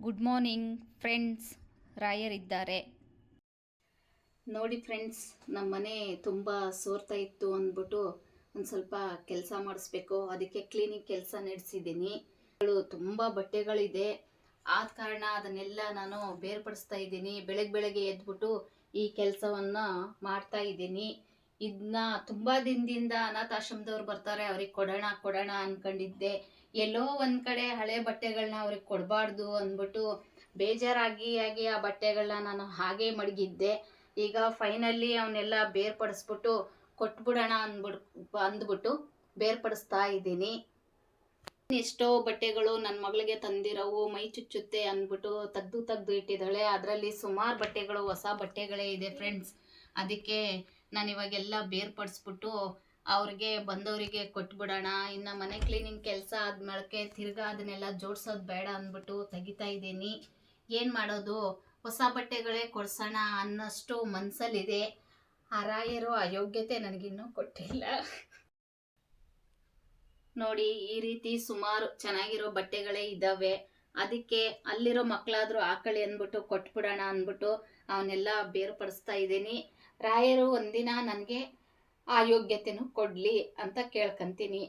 Good morning friends, ರಾಯರಿದ್ದಾರೆ. ನೋಡಿ friends, ನಮ್ಮ ಮನೆ ತುಂಬ ಸೋರ್ತಾ ಇತ್ತು ಅಂದ್ಬಿಟ್ಟು ಒಂದು ಸ್ವಲ್ಪ ಕೆಲಸ ಮಾಡಿಸ್ಬೇಕು. ಅದಕ್ಕೆ ಕ್ಲೀನಿಂಗ್ ಕೆಲಸ ನಡೆಸಿದ್ದೀನಿ. ತುಂಬ ಬಟ್ಟೆಗಳಿದೆ, ಆದ ಕಾರಣ ಅದನ್ನೆಲ್ಲ ನಾನು ಬೇರ್ಪಡಿಸ್ತಾ ಇದ್ದೀನಿ. ಬೆಳಗ್ಗೆ ಎದ್ಬಿಟ್ಟು ಈ ಕೆಲಸವನ್ನು ಮಾಡ್ತಾ ಇದ್ದೀನಿ. ಇದನ್ನ ತುಂಬ ದಿನದಿಂದ ಅನಾಥಾಶ್ರಮದವ್ರು ಬರ್ತಾರೆ, ಅವ್ರಿಗೆ ಕೊಡೋಣ ಅಂದ್ಕೊಂಡಿದ್ದೆ. ಎಲ್ಲೋ ಒಂದು ಕಡೆ ಹಳೆ ಬಟ್ಟೆಗಳನ್ನ ಅವ್ರಿಗೆ ಕೊಡಬಾರ್ದು ಅಂದ್ಬಿಟ್ಟು ಬೇಜಾರಾಗಿ ಆ ಬಟ್ಟೆಗಳನ್ನ ನಾನು ಹಾಗೆ ಮಡಗಿದ್ದೆ. ಈಗ ಫೈನಲಿ ಅವನ್ನೆಲ್ಲ ಬೇರ್ಪಡಿಸ್ಬಿಟ್ಟು ಕೊಟ್ಬಿಡೋಣ ಅಂದ್ಬಿಟ್ಟು ಬೇರ್ಪಡಿಸ್ತಾ ಇದ್ದೀನಿ. ಎಷ್ಟೋ ಬಟ್ಟೆಗಳು ನನ್ನ ಮಗಳಿಗೆ ತಂದಿರೋವು ಮೈ ಚುಚ್ಚುತ್ತೆ ಅಂದ್ಬಿಟ್ಟು ತೆಗ್ದು ಇಟ್ಟಿದ್ದಾಳೆ. ಅದರಲ್ಲಿ ಸುಮಾರು ಬಟ್ಟೆಗಳು ಹೊಸ ಬಟ್ಟೆಗಳೇ ಇದೆ ಫ್ರೆಂಡ್ಸ್. ಅದಕ್ಕೆ ನಾನು ಇವಾಗೆಲ್ಲ ಬೇರ್ಪಡಿಸ್ಬಿಟ್ಟು ಅವ್ರಿಗೆ ಬಂದವರಿಗೆ ಕೊಟ್ಬಿಡೋಣ. ಇನ್ನು ಮನೆ ಕ್ಲೀನಿಂಗ್ ಕೆಲಸ ಆದ್ಮೇಲೆ ತಿರ್ಗಾ ಅದನ್ನೆಲ್ಲ ಜೋಡಿಸೋದು ಬೇಡ ಅಂದ್ಬಿಟ್ಟು ತೆಗಿತಾ ಇದ್ದೀನಿ. ಏನು ಮಾಡೋದು, ಹೊಸ ಬಟ್ಟೆಗಳೇ ಕೊಡ್ಸೋಣ ಅನ್ನೋಷ್ಟು ಮನಸ್ಸಲ್ಲಿದೆ. ಆ ರಾಯರು ಅಯೋಗ್ಯತೆ ನನಗಿನ್ನೂ ಕೊಟ್ಟಿಲ್ಲ. ನೋಡಿ, ಈ ರೀತಿ ಸುಮಾರು ಚೆನ್ನಾಗಿರೋ ಬಟ್ಟೆಗಳೇ ಇದ್ದಾವೆ. ಅದಕ್ಕೆ ಅಲ್ಲಿರೋ ಮಕ್ಕಳಾದರೂ ಆಕಳಿ ಅಂದ್ಬಿಟ್ಟು ಕೊಟ್ಬಿಡೋಣ ಅಂದ್ಬಿಟ್ಟು ಅವನ್ನೆಲ್ಲ ಬೇರ್ಪಡಿಸ್ತಾ ಇದ್ದೀನಿ. ರಾಯರು ಒಂದಿನ ನನಗೆ ಆ ಯೋಗ್ಯತೆನೂ ಕೊಡಲಿ ಅಂತ ಕೇಳ್ಕೊಂತೀನಿ.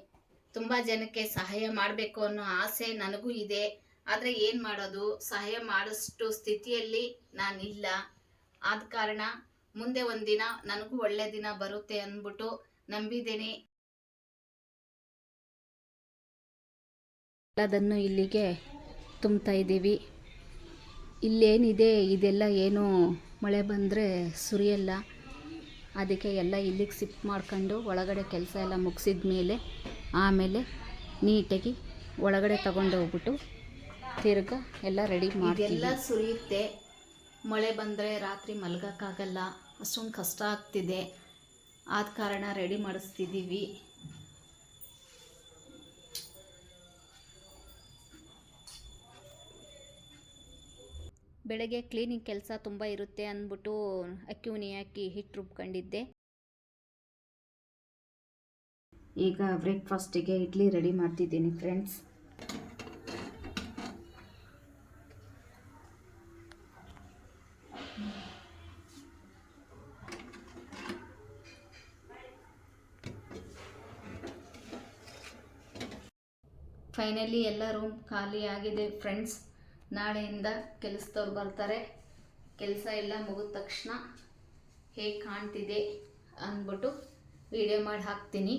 ತುಂಬ ಜನಕ್ಕೆ ಸಹಾಯ ಮಾಡಬೇಕು ಅನ್ನೋ ಆಸೆ ನನಗೂ ಇದೆ. ಆದರೆ ಏನು ಮಾಡೋದು, ಸಹಾಯ ಮಾಡೋಷ್ಟು ಸ್ಥಿತಿಯಲ್ಲಿ ನಾನಿಲ್ಲ. ಆದ ಕಾರಣ ಮುಂದೆ ಒಂದಿನ ನನಗೂ ಒಳ್ಳೆ ದಿನ ಬರುತ್ತೆ ಅಂದ್ಬಿಟ್ಟು ನಂಬಿದ್ದೀನಿ. ಅದನ್ನು ಇಲ್ಲಿಗೆ ತುಂಬ್ತಾ ಇದ್ದೀವಿ. ಇಲ್ಲೇನಿದೆ ಇದೆಲ್ಲ ಏನು ಮಳೆ ಬಂದರೆ ಸುರಿಯಲ್ಲ. ಅದಕ್ಕೆ ಎಲ್ಲ ಇಲ್ಲಿಗೆ ಶಿಫ್ಟ್ ಮಾಡ್ಕೊಂಡು ಒಳಗಡೆ ಕೆಲಸ ಎಲ್ಲ ಮುಗಿಸಿದ ಮೇಲೆ ಆಮೇಲೆ ನೀಟಾಗಿ ಒಳಗಡೆ ತಗೊಂಡೋಗ್ಬಿಟ್ಟು ತಿರ್ಗ ಎಲ್ಲ ರೆಡಿ ಮಾಡಿ. ಎಲ್ಲ ಸುರಿಯುತ್ತೆ, ಮಳೆ ಬಂದರೆ ರಾತ್ರಿ ಮಲಗೋಕ್ಕಾಗಲ್ಲ, ಅಷ್ಟೊಂದು ಕಷ್ಟ ಆಗ್ತಿದೆ. ಆದ ಕಾರಣ ರೆಡಿ ಮಾಡಿಸ್ತಿದ್ದೀವಿ. ಬೆಳಗ್ಗೆ ಕ್ಲೀನಿಂಗ್ ಕೆಲಸ ತುಂಬ ಇರುತ್ತೆ ಅಂದ್ಬಿಟ್ಟು ಅಕ್ಕಿ ಉನಿ ಹಾಕಿ ಹಿಟ್ಟು ರುಬ್ಕೊಂಡಿದ್ದೆ. ಈಗ ಬ್ರೇಕ್ಫಾಸ್ಟಿಗೆ ಇಡ್ಲಿ ರೆಡಿ ಮಾಡ್ತಿದ್ದೀನಿ ಫ್ರೆಂಡ್ಸ್. ಫೈನಲಿ ಎಲ್ಲ ರೂಮ್ ಖಾಲಿ ಆಗಿದೆ ಫ್ರೆಂಡ್ಸ್. ನಾಳೆಯಿಂದ ಕೆಲಸದವ್ರು ಬರ್ತಾರೆ. ಕೆಲಸ ಎಲ್ಲ ಮುಗಿದ ತಕ್ಷಣ ಹೇಗೆ ಕಾಣ್ತಿದೆ ಅಂದ್ಬಿಟ್ಟು ವಿಡಿಯೋ ಮಾಡಿ ಹಾಕ್ತೀನಿ.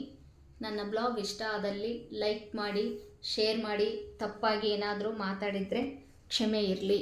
ನನ್ನ ಬ್ಲಾಗ್ ಇಷ್ಟ ಆದಲ್ಲಿ ಲೈಕ್ ಮಾಡಿ, ಶೇರ್ ಮಾಡಿ. ತಪ್ಪಾಗಿ ಏನಾದರೂ ಮಾತಾಡಿದರೆ ಕ್ಷಮೆ ಇರಲಿ.